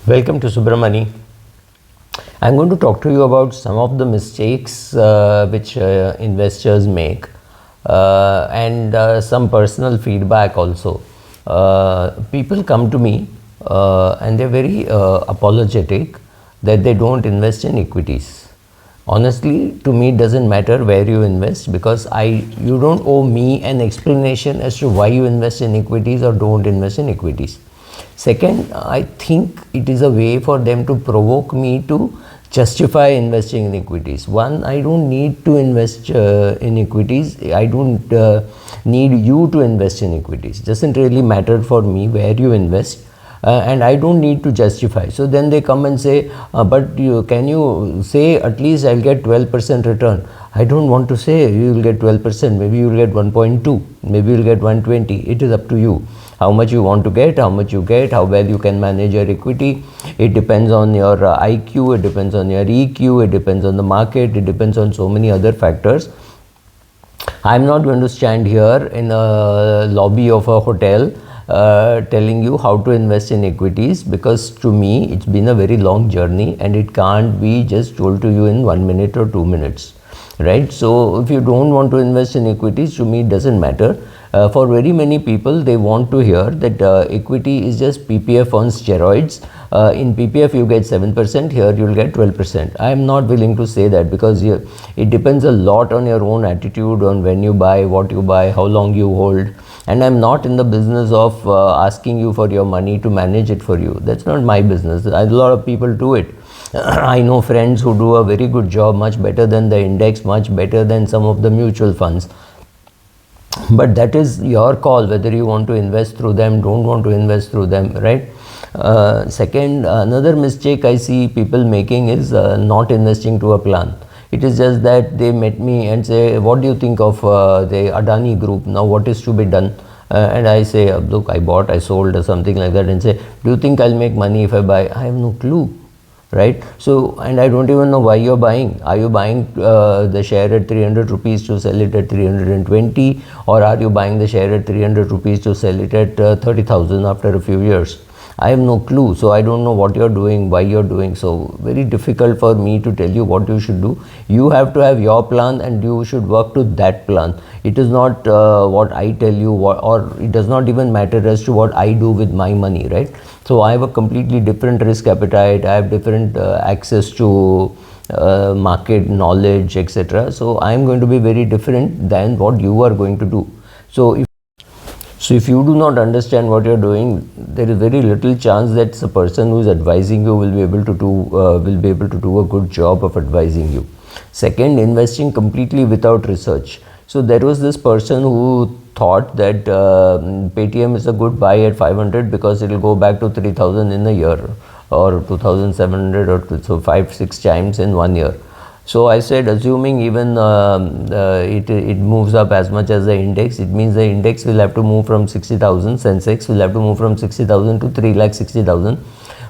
Welcome to Subramani. I'm going to talk to you about some of the mistakes which investors make and some personal feedback also. People come to me and they're very apologetic that they don't invest in equities. Honestly, to me it doesn't matter where you invest because you don't owe me an explanation as to why you invest in equities or don't invest in equities. Second, I think it is a way for them to provoke me to justify investing in equities. One, I don't need to invest in equities. I don't need you to invest in equities. Doesn't really matter for me where you invest. And I don't need to justify. So then they come and say, but can you say at least I'll get 12% return? I don't want to say you will get 12%. Maybe you will get 1.2. Maybe you will get 120. It is up to you. How much you want to get, how much you get, how well you can manage your equity. It depends on your IQ, it depends on your EQ, it depends on the market, it depends on so many other factors. I'm not going to stand here in a lobby of a hotel telling you how to invest in equities, because to me it's been a very long journey and it can't be just told to you in 1 minute or 2 minutes, right? So if you don't want to invest in equities, to me it doesn't matter. For very many people, they want to hear that equity is just PPF on steroids. In PPF you get 7%, here you will get 12%. I am not willing to say that, because it depends a lot on your own attitude, on when you buy, what you buy, how long you hold. And I am not in the business of asking you for your money to manage it for you. That's not my business. A lot of people do it. I know friends who do a very good job, much better than the index, much better than some of the mutual funds. But that is your call, whether you want to invest through them, don't want to invest through them, right? Second, another mistake I see people making is not investing to a plan. It is just that they met me and say, what do you think of the Adani group? Now what is to be done? And I say, look, I bought, I sold or something like that, and say, do you think I'll make money if I buy? I have no clue. Right? So, and I don't even know why you're buying. Are you buying the share at 300 rupees to sell it at 320, or are you buying the share at 300 rupees to sell it at 30,000 after a few years? I have no clue. So I don't know what you're doing, why you're doing. So very difficult for me to tell you what you should do. You have to have your plan and you should work to that plan. It is not what I tell you, or it does not even matter as to what I do with my money, right? So I have a completely different risk appetite. I have different access to market knowledge, etc. So I am going to be very different than what you are going to do. So if you do not understand what you're doing, there is very little chance that the person who is advising you will be able to do a good job of advising you. Second, investing completely without research. So there was this person who thought that Paytm is a good buy at 500 because it will go back to 3000 in a year, or 2700, or so 5-6 times in 1 year. So I said, assuming even it moves up as much as the index, it means the index will have to move from 60,000, Sensex will have to move from 60,000 to 3,60,000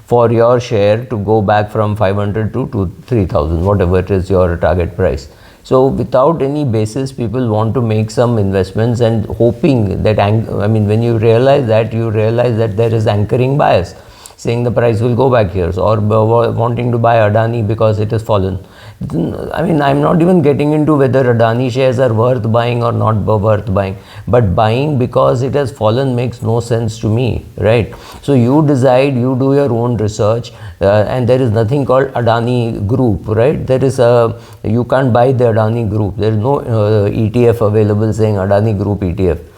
for your share to go back from 500 to 3,000, whatever it is your target price. So without any basis, people want to make some investments and hoping that, when you realize that there is anchoring bias, saying the price will go back here, or wanting to buy Adani because it has fallen. I'm not even getting into whether Adani shares are worth buying or not worth buying, but buying because it has fallen makes no sense to me, right? So you decide, you do your own research, and there is nothing called Adani group, right? You can't buy the Adani group. There is no ETF available saying Adani group ETF.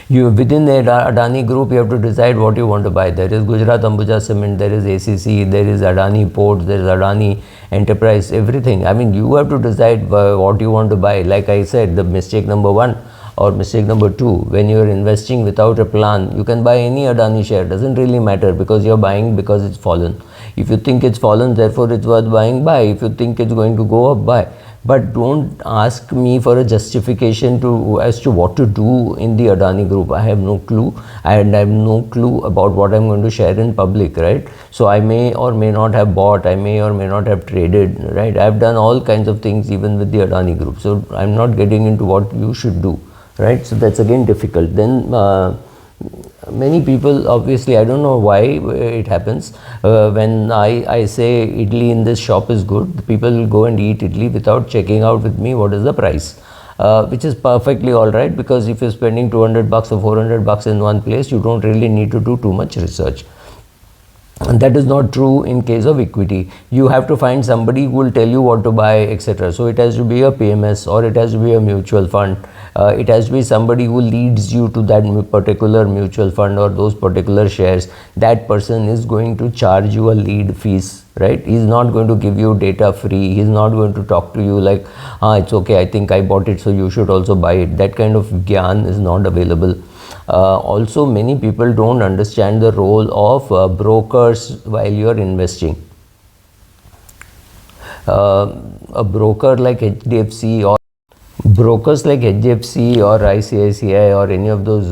Within the Adani group, you have to decide what you want to buy. There is Gujarat Ambuja Cement, there is ACC, there is Adani Ports, there is Adani Enterprise, everything. You have to decide what you want to buy. Like I said, the mistake number 1 or mistake number 2, when you are investing without a plan, you can buy any Adani share. Doesn't really matter, because you are buying because it's fallen. If you think it's fallen, therefore it's worth buying, buy. If you think it's going to go up, buy. But don't ask me for a justification as to what to do in the Adani group. I have no clue, and I have no clue about what I'm going to share in public, right? So I may or may not have bought, I may or may not have traded, right? I've done all kinds of things even with the Adani group. So I'm not getting into what you should do, right? So that's again difficult. Then many people, obviously, I don't know why it happens. When I say idli in this shop is good, people will go and eat idli without checking out with me what is the price. Which is perfectly all right, because if you're spending 200 bucks or 400 bucks in one place, you don't really need to do too much research. And that is not true in case of equity. You have to find somebody who will tell you what to buy, etc. So it has to be a PMS, or it has to be a mutual fund. It has to be somebody who leads you to that particular mutual fund or those particular shares. That person is going to charge you a lead fees, right? He's not going to give you data free. He's not going to talk to you like, it's okay, I think I bought it, so you should also buy it. That kind of gyan is not available. Also, many people don't understand the role of brokers while you're investing. A broker like HDFC or brokers like HDFC or ICICI or any of those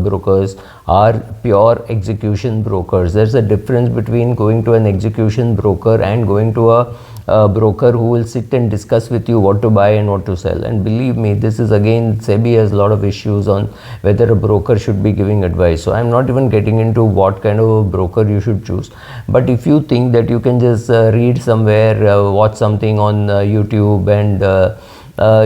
brokers are pure execution brokers. There's a difference between going to an execution broker and going to a broker who will sit and discuss with you what to buy and what to sell. And believe me, this is again, SEBI has a lot of issues on whether a broker should be giving advice. So I'm not even getting into what kind of a broker you should choose. But if you think that you can just read somewhere, watch something on YouTube and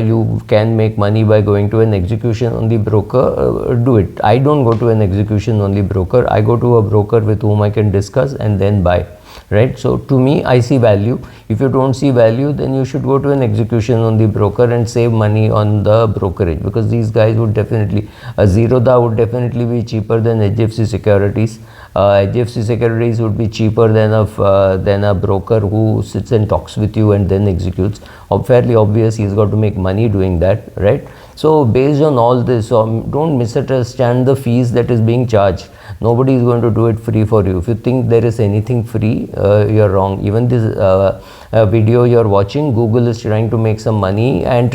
you can make money by going to an execution only broker, do it. I don't go to an execution only broker. I go to a broker with whom I can discuss and then buy, right? So to me, I see value. If you don't see value, then you should go to an execution only broker and save money on the brokerage, because these guys would definitely, Zerodha would definitely be cheaper than HDFC Securities. HDFC Securities would be cheaper than a broker who sits and talks with you and then executes. Fairly obvious, he's got to make money doing that, right? So based on all this, don't misunderstand the fees that is being charged. Nobody is going to do it free for you. If you think there is anything free, you're wrong. Even this video you're watching, Google is trying to make some money and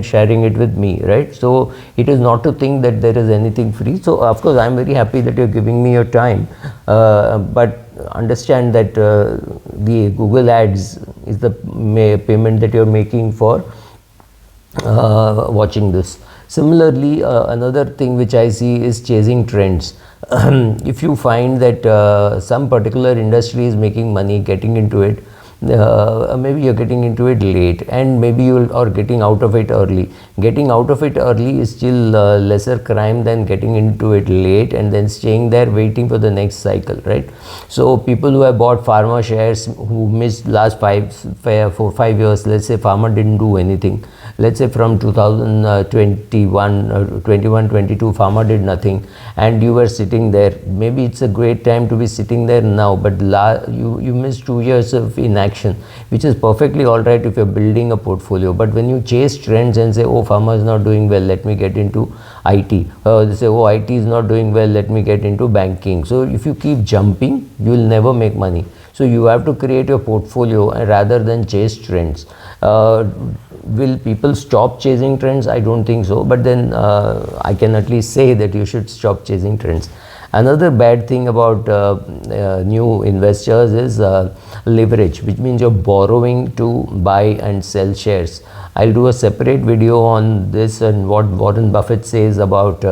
sharing it with me, right? So it is not to think that there is anything free. So of course, I'm very happy that you're giving me your time, but understand that the Google ads is the payment that you're making for watching this. Similarly, another thing which I see is chasing trends. If you find that some particular industry is making money, getting into it, maybe you're getting into it late, and maybe you are getting out of it early. Getting out of it early is still lesser crime than getting into it late and then staying there waiting for the next cycle, right? So people who have bought pharma shares who missed last 5 years, let's say pharma didn't do anything. Let's say from 2021, 22, pharma did nothing, and you were sitting there. Maybe it's a great time to be sitting there now, but you missed 2 years of inaction, which is perfectly all right if you're building a portfolio. But when you chase trends and say, oh, pharma is not doing well, let me get into IT. They say, oh, IT is not doing well, let me get into banking. So if you keep jumping, you will never make money. So you have to create your portfolio rather than chase trends. Will people stop chasing trends? I don't think so, but then I can at least say that you should stop chasing trends. Another bad thing about new investors is leverage, which means you're borrowing to buy and sell shares. I'll do a separate video on this and what Warren Buffett says about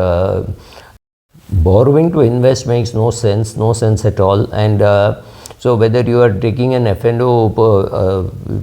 borrowing to invest makes no sense at all. And so whether you are taking an F&O,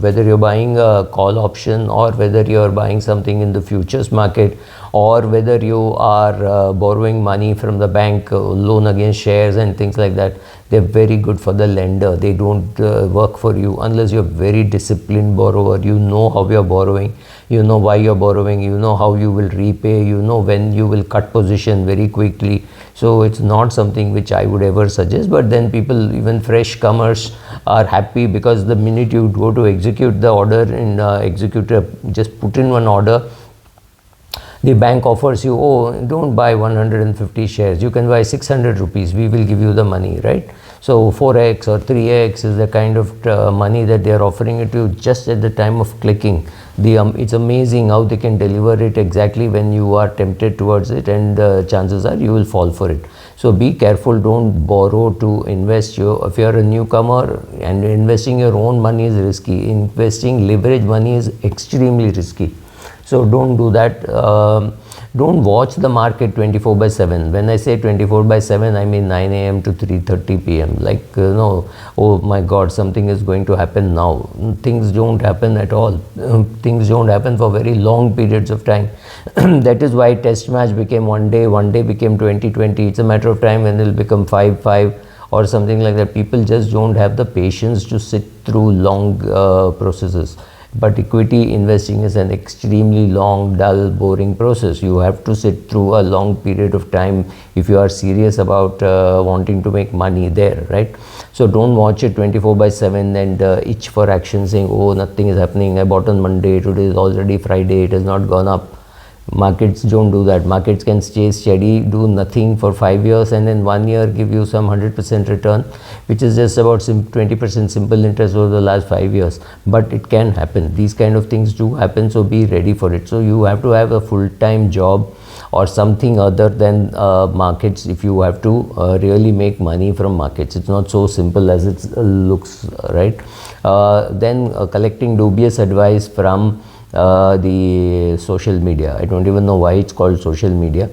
whether you're buying a call option, or whether you're buying something in the futures market, or whether you are borrowing money from the bank, loan against shares and things like that, they're very good for the lender. They don't work for you unless you're very disciplined borrower. You know how you're borrowing, you know why you're borrowing, you know how you will repay, you know when you will cut position very quickly. So it's not something which I would ever suggest. But then people, even fresh comers, are happy because the minute you go to execute the order in executor, just put in one order, the bank offers you, oh, don't buy 150 shares, you can buy 600 rupees, we will give you the money, right? So 4x or 3x is the kind of money that they are offering it to you just at the time of clicking. It's amazing how they can deliver it exactly when you are tempted towards it, and chances are you will fall for it. So be careful, don't borrow to invest. If you are a newcomer, and investing your own money is risky, investing leverage money is extremely risky. So don't do that. Don't watch the market 24 by 7. When I say 24 by 7, I mean 9 a.m. to 3:30 p.m. Like, no, oh my God, something is going to happen now. Things don't happen at all. Things don't happen for very long periods of time. That is why test match became one day became 2020. It's a matter of time when it will become 5 or something like that. People just don't have the patience to sit through long processes. But equity investing is an extremely long, dull, boring process. You have to sit through a long period of time if you are serious about wanting to make money there, right? So don't watch it 24 by 7 and itch for action, saying, oh, nothing is happening. I bought on Monday, today is already Friday, it has not gone up. Markets don't do that. Markets can stay steady, do nothing for 5 years, and then 1 year give you some 100% return, which is just about 20% simple interest over the last 5 years. But it can happen. These kind of things do happen, so be ready for it. So you have to have a full-time job or something other than markets if you have to really make money from markets. It's not so simple as it looks, right? Then collecting dubious advice from the social media. I don't even know why it's called social media,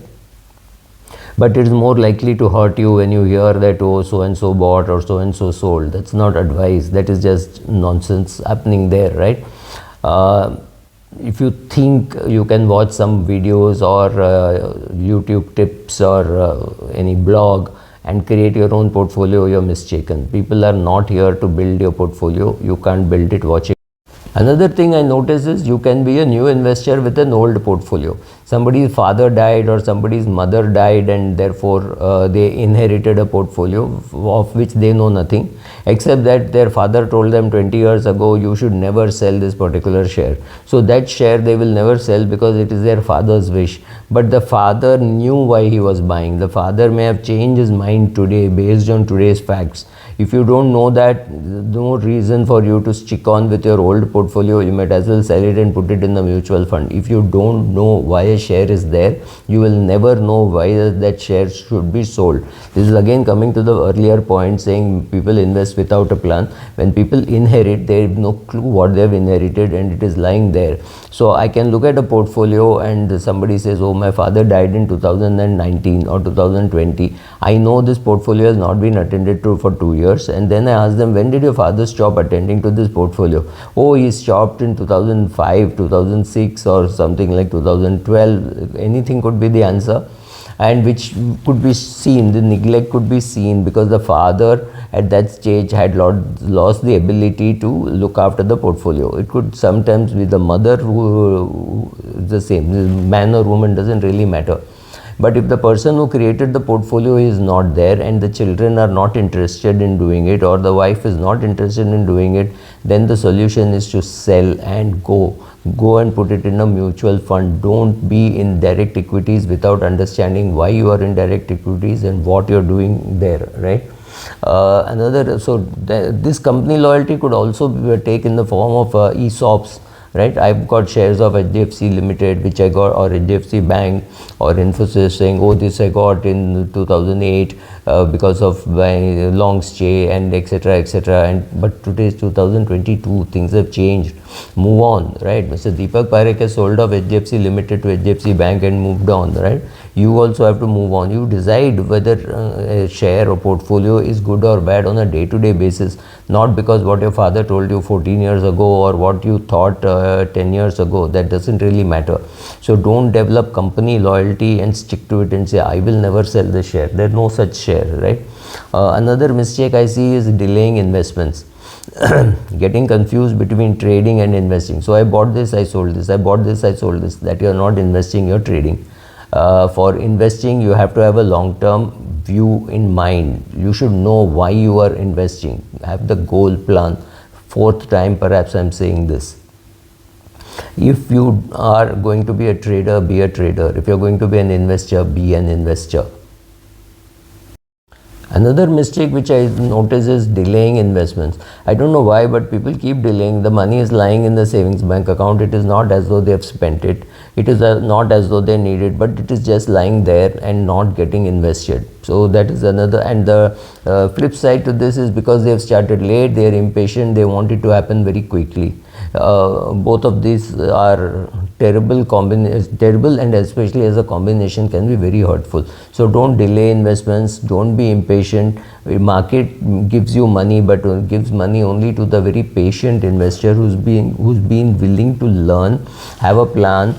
but it is more likely to hurt you when you hear that, oh, so and so bought or so and so sold. That's not advice, that is just nonsense happening there, right? If you think you can watch some videos or YouTube tips or any blog and create your own portfolio, you're mistaken. People are not here to build your portfolio. You can't build it watching. Another thing I notice is you can be a new investor with an old portfolio. Somebody's father died or somebody's mother died, and therefore they inherited a portfolio of which they know nothing, except that their father told them 20 years ago, you should never sell this particular share. So that share they will never sell because it is their father's wish. But the father knew why he was buying. The father may have changed his mind today based on today's facts. If you don't know that, no reason for you to stick on with your old portfolio. You might as well sell it and put it in the mutual fund. If you don't know why a share is there, you will never know why that share should be sold. This is again coming to the earlier point, saying people invest without a plan. When people inherit, they have no clue what they have inherited and it is lying there. So I can look at a portfolio and somebody says, oh, my father died in 2019 or 2020. I know this portfolio has not been attended to for 2 years. And then I ask them, when did your father stop attending to this portfolio? Oh, he stopped in 2005, 2006 or something like 2012. Anything could be the answer, and which could be seen, the neglect could be seen because the father at that stage had lost the ability to look after the portfolio. It could sometimes be the mother who the same, man or woman doesn't really matter. But if the person who created the portfolio is not there and the children are not interested in doing it, or the wife is not interested in doing it, then the solution is to sell and go and put it in a mutual fund. Don't be in direct equities without understanding why you are in direct equities and what you're doing there, right? This company loyalty could also take in the form of ESOPs. Right, I've got shares of HDFC Limited which I got, or HDFC Bank or Infosys, saying, oh, this I got in 2008 because of my long stay and etc. And but today is 2022, things have changed. Move on, right? Mr. Deepak Parekh has sold off HDFC Limited to HDFC Bank and moved on, right? You also have to move on. You decide whether a share or portfolio is good or bad on a day-to-day basis, not because what your father told you 14 years ago or what you thought 10 years ago. That doesn't really matter. So don't develop company loyalty and stick to it and say, I will never sell this share. There's no such share, right? Another mistake I see is delaying investments. Getting confused between trading and investing. So I bought this, I sold this, I bought this, I sold this. That you are not investing, you're trading. For investing, you have to have a long-term view in mind. You should know why you are investing. Have the goal plan. Fourth time perhaps I'm saying this. If you are going to be a trader, be a trader. If you're going to be an investor, be an investor. Another mistake which I notice is delaying investments. I don't know why, but people keep delaying. The money is lying in the savings bank account. It is not as though they have spent it. It is not as though they need it, but it is just lying there and not getting invested. So that is another. And the flip side to this is because they have started late, they are impatient, they want it to happen very quickly. Both of these are terrible, and especially as a combination can be very hurtful. So don't delay investments, don't be impatient. Market gives you money, but gives money only to the very patient investor who's been willing to learn, have a plan,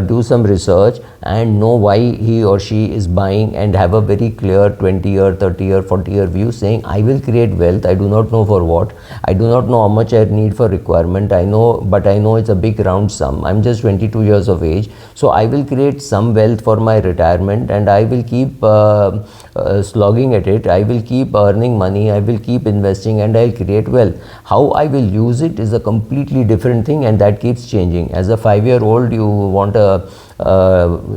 do some research, and know why he or she is buying, and have a very clear 20-year, 30-year, 40-year view, saying I will create wealth. I do not know for what, I do not know how much I need for requirement, but I know it's a big round sum. I'm just 22 years of age, so I will create some wealth for my retirement, and I will keep slogging at it. I will keep earning money, I will keep investing, and I'll create wealth. How I will use it is a completely different thing, and that keeps changing. As a 5-year-old, you want a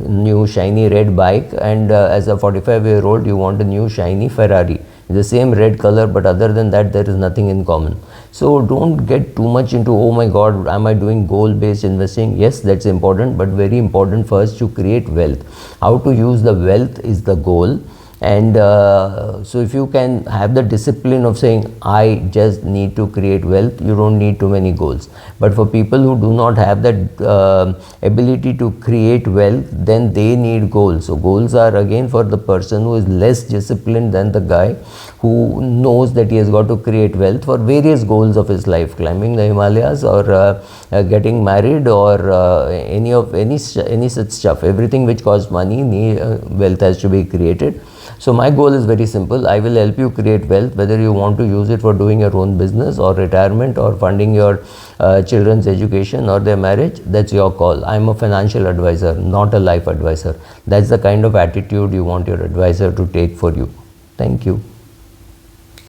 new shiny red bike, and as a 45-year-old you want a new shiny Ferrari, the same red color, but other than that there is nothing in common. So don't get too much into, oh my god, am I doing goal based investing? Yes, that's important, but very important first to create wealth. How to use the wealth is the goal. And so if you can have the discipline of saying I just need to create wealth, you don't need too many goals. But for people who do not have that ability to create wealth, then they need goals. So goals are again for the person who is less disciplined than the guy who knows that he has got to create wealth for various goals of his life, climbing the Himalayas, or getting married, or any such stuff. Everything which costs money, wealth has to be created. So my goal is very simple. I will help you create wealth, whether you want to use it for doing your own business, or retirement, or funding your children's education or their marriage. That's your call. I'm a financial advisor, not a life advisor. That's the kind of attitude you want your advisor to take for you. Thank you.